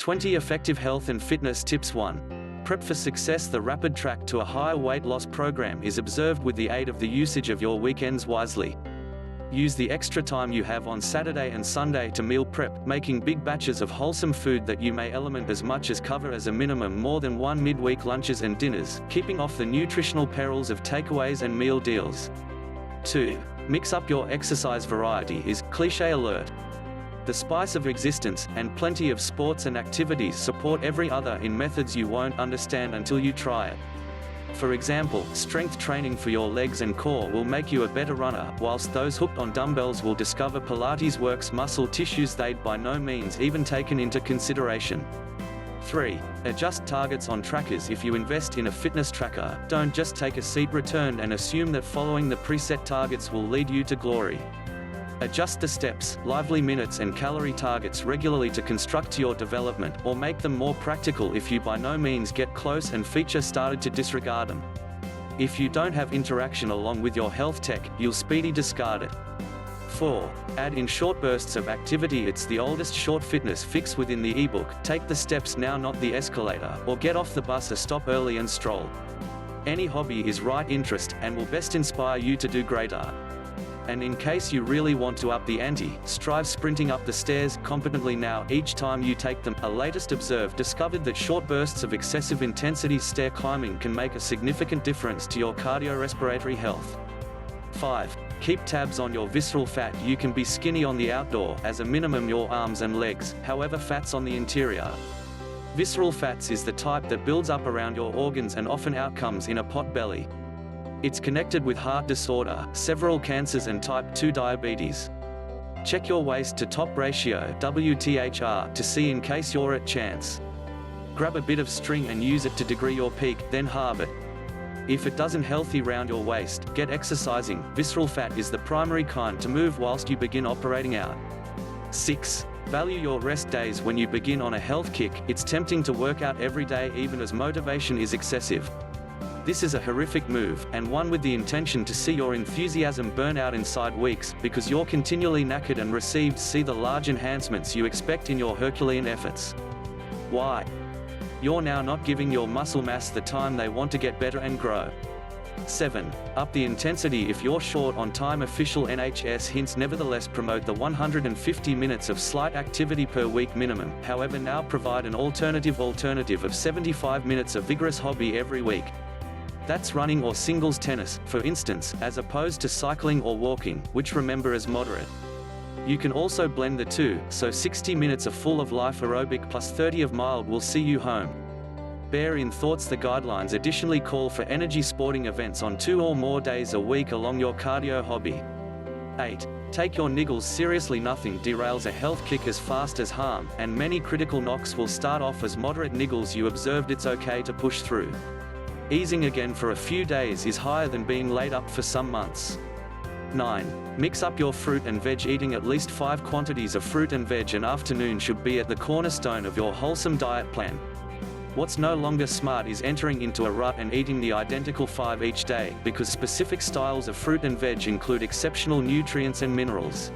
20 Effective Health and Fitness Tips. 1. Prep for success. The rapid track to a higher weight loss program is observed with the aid of the usage of your weekends wisely. Use the extra time you have on Saturday and Sunday to meal prep, making big batches of wholesome food that you may element as much as cover as a minimum more than 1 midweek lunches and dinners, keeping off the nutritional perils of takeaways and meal deals. 2. Mix up your exercise. Variety is cliché alert. The spice of existence, and plenty of sports and activities support every other in methods you won't understand until you try it. For example, strength training for your legs and core will make you a better runner, whilst those hooked on dumbbells will discover Pilates works muscle tissues they'd by no means even taken into consideration. 3. Adjust targets on trackers. If you invest in a fitness tracker, don't just take a seat return and assume that following the preset targets will lead you to glory. Adjust the steps, lively minutes and calorie targets regularly to construct your development, or make them more practical if you by no means get close and feature started to disregard them. If you don't have interaction along with your health tech, you'll speedy discard it. 4. Add in short bursts of activity. It's the oldest short fitness fix within the ebook, take the steps now not the escalator, or get off the bus a stop early and stroll. Any hobby is right interest, and will best inspire you to do greater. And in case you really want to up the ante, strive sprinting up the stairs competently now each time you take them. A latest observe discovered that short bursts of excessive intensity stair climbing can make a significant difference to your cardiorespiratory health. 5. Keep tabs on your visceral fat. You can be skinny on the outdoor, as a minimum your arms and legs, however fat's on the interior. Visceral fats is the type that builds up around your organs and often outcomes in a pot belly. It's connected with heart disorder, several cancers and type 2 diabetes. Check your waist to top ratio (WTHR) to see in case you're at chance. Grab a bit of string and use it to degree your peak, then halve it. If it doesn't healthy round your waist, get exercising. Visceral fat is the primary kind to move whilst you begin operating out. 6. Value your rest days. When you begin on a health kick, it's tempting to work out every day even as motivation is excessive. This is a horrific move, and one with the intention to see your enthusiasm burn out inside weeks, because you're continually knackered and see the large enhancements you expect in your Herculean efforts. Why? You're now not giving your muscle mass the time they want to get better and grow. 7. Up the intensity. If you're short on time, official NHS hints nevertheless promote the 150 minutes of slight activity per week minimum, however now provide an alternative of 75 minutes of vigorous hobby every week. That's running or singles tennis, for instance, as opposed to cycling or walking, which remember is moderate. You can also blend the two, so 60 minutes of full of life aerobic plus 30 of mild will see you home. Bear in thoughts the guidelines additionally call for energy sporting events on 2 or more days a week along your cardio hobby. 8. Take your niggles seriously. Nothing derails a health kick as fast as harm, and many critical knocks will start off as moderate niggles you observed. It's okay to push through. Easing again for a few days is higher than being laid up for some months. 9. Mix up your fruit and veg. Eating at least 5 quantities of fruit and veg an afternoon should be at the cornerstone of your wholesome diet plan. What's no longer smart is entering into a rut and eating the identical 5 each day, because specific styles of fruit and veg include exceptional nutrients and minerals.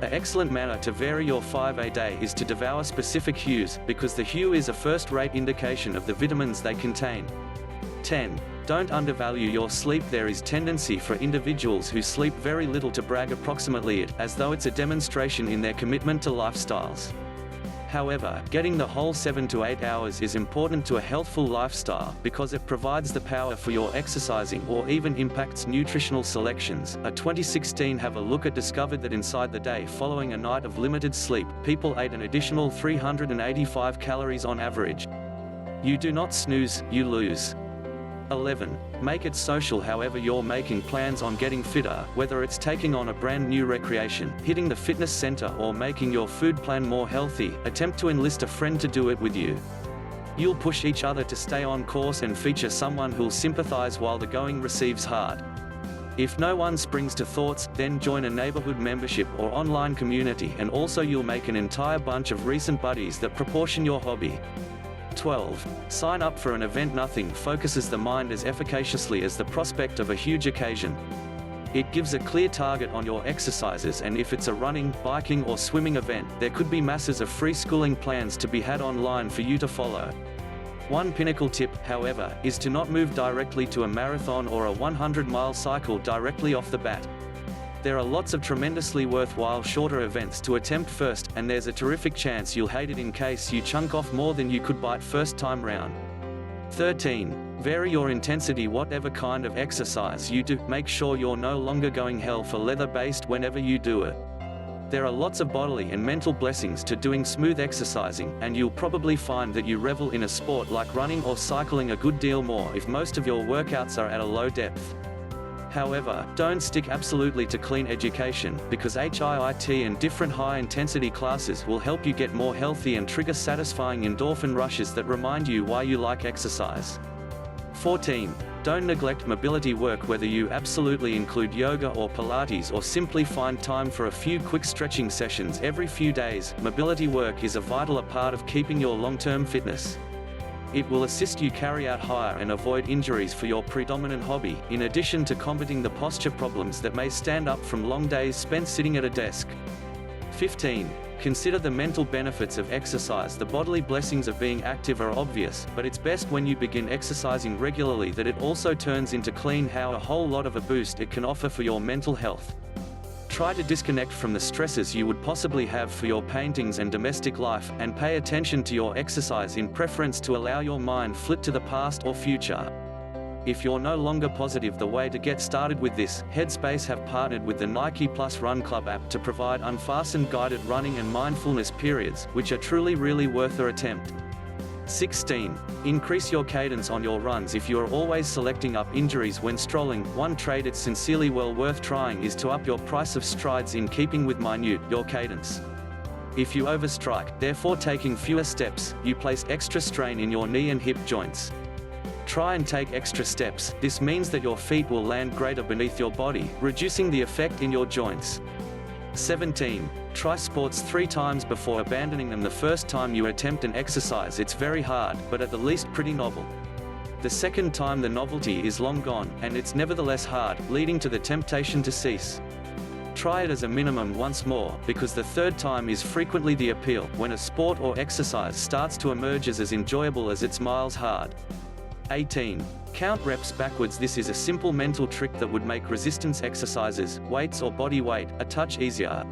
An excellent manner to vary your 5 a day is to devour specific hues, because the hue is a first-rate indication of the vitamins they contain. 10. Don't undervalue your sleep. There is tendency for individuals who sleep very little to brag approximately it, as though it's a demonstration in their commitment to lifestyles. However, getting the whole 7 to 8 hours is important to a healthful lifestyle, because it provides the power for your exercising or even impacts nutritional selections. A 2016 Have a Look at discovered that inside the day following a night of limited sleep, people ate an additional 385 calories on average. You do not snooze, you lose. 11. Make it social. However you're making plans on getting fitter, whether it's taking on a brand new recreation, hitting the fitness center, or making your food plan more healthy, attempt to enlist a friend to do it with you. You'll push each other to stay on course and feature someone who'll sympathize while the going receives hard. If no one springs to thoughts, then join a neighborhood membership or online community, and also you'll make an entire bunch of recent buddies that proportion your hobby. 12. Sign up for an event. Nothing focuses the mind as efficaciously as the prospect of a huge occasion. It gives a clear target on your exercises, and if it's a running, biking or swimming event, there could be masses of free schooling plans to be had online for you to follow. One pinnacle tip, however, is to not move directly to a marathon or a 100-mile cycle directly off the bat. There are lots of tremendously worthwhile shorter events to attempt first, and there's a terrific chance you'll hate it in case you chunk off more than you could bite first time round. 13. Vary your intensity. Whatever kind of exercise you do, make sure you're no longer going hell for leather-based whenever you do it. There are lots of bodily and mental blessings to doing smooth exercising, and you'll probably find that you revel in a sport like running or cycling a good deal more if most of your workouts are at a low depth. However, don't stick absolutely to clean education, because HIIT and different high-intensity classes will help you get more healthy and trigger satisfying endorphin rushes that remind you why you like exercise. 14. Don't neglect mobility work. Whether you absolutely include yoga or Pilates or simply find time for a few quick stretching sessions every few days, mobility work is a vital part of keeping your long-term fitness. It will assist you carry out higher and avoid injuries for your predominant hobby, in addition to combating the posture problems that may stand up from long days spent sitting at a desk. 15. Consider the mental benefits of exercise. The bodily blessings of being active are obvious, but it's best when you begin exercising regularly that it also turns into clean how a whole lot of a boost it can offer for your mental health. Try to disconnect from the stresses you would possibly have for your paintings and domestic life, and pay attention to your exercise in preference to allow your mind flit to the past or future. If you're no longer positive, the way to get started with this, Headspace have partnered with the Nike Plus Run Club app to provide unfastened guided running and mindfulness periods, which are truly really worth their attempt. 16. Increase your cadence on your runs. If you're always selecting up injuries when strolling, one trade it's sincerely well worth trying is to up your price of strides in keeping with your cadence. If you overstrike, therefore taking fewer steps, you place extra strain in your knee and hip joints. Try and take extra steps. This means that your feet will land greater beneath your body, reducing the effect in your joints. 17. Try sports 3 times before abandoning them. The first time you attempt an exercise it's very hard, but at the least pretty novel. The second time the novelty is long gone, and it's nevertheless hard, leading to the temptation to cease. Try it as a minimum once more, because the third time is frequently the appeal, when a sport or exercise starts to emerge as enjoyable as it's miles hard. 18. Count reps backwards. This is a simple mental trick that would make resistance exercises, weights or body weight, a touch easier.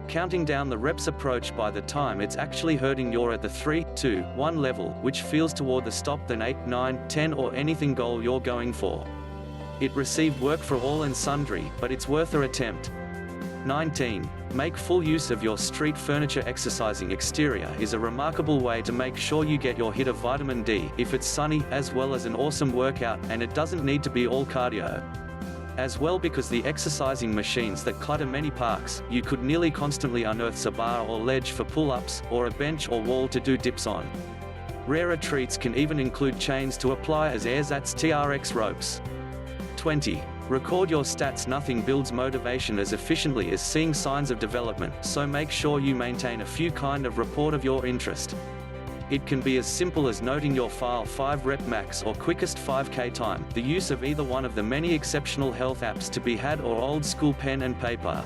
Counting down the reps approach by the time it's actually hurting you're at the 3, 2, 1 level, which feels toward the stop than 8, 9, 10 or anything goal you're going for. It received work for all and sundry, but it's worth an attempt. 19. Make full use of your street furniture. Exercising exterior is a remarkable way to make sure you get your hit of vitamin D if it's sunny, as well as an awesome workout, and it doesn't need to be all cardio. As well, because the exercising machines that clutter many parks, you could nearly constantly unearth a bar or ledge for pull-ups, or a bench or wall to do dips on. Rarer treats can even include chains to apply as ersatz TRX ropes. 20. Record your stats. Nothing builds motivation as efficiently as seeing signs of development, so make sure you maintain a few kind of report of your interest. It can be as simple as noting your file 5 rep max or quickest 5K time, the use of either one of the many exceptional health apps to be had, or old school pen and paper.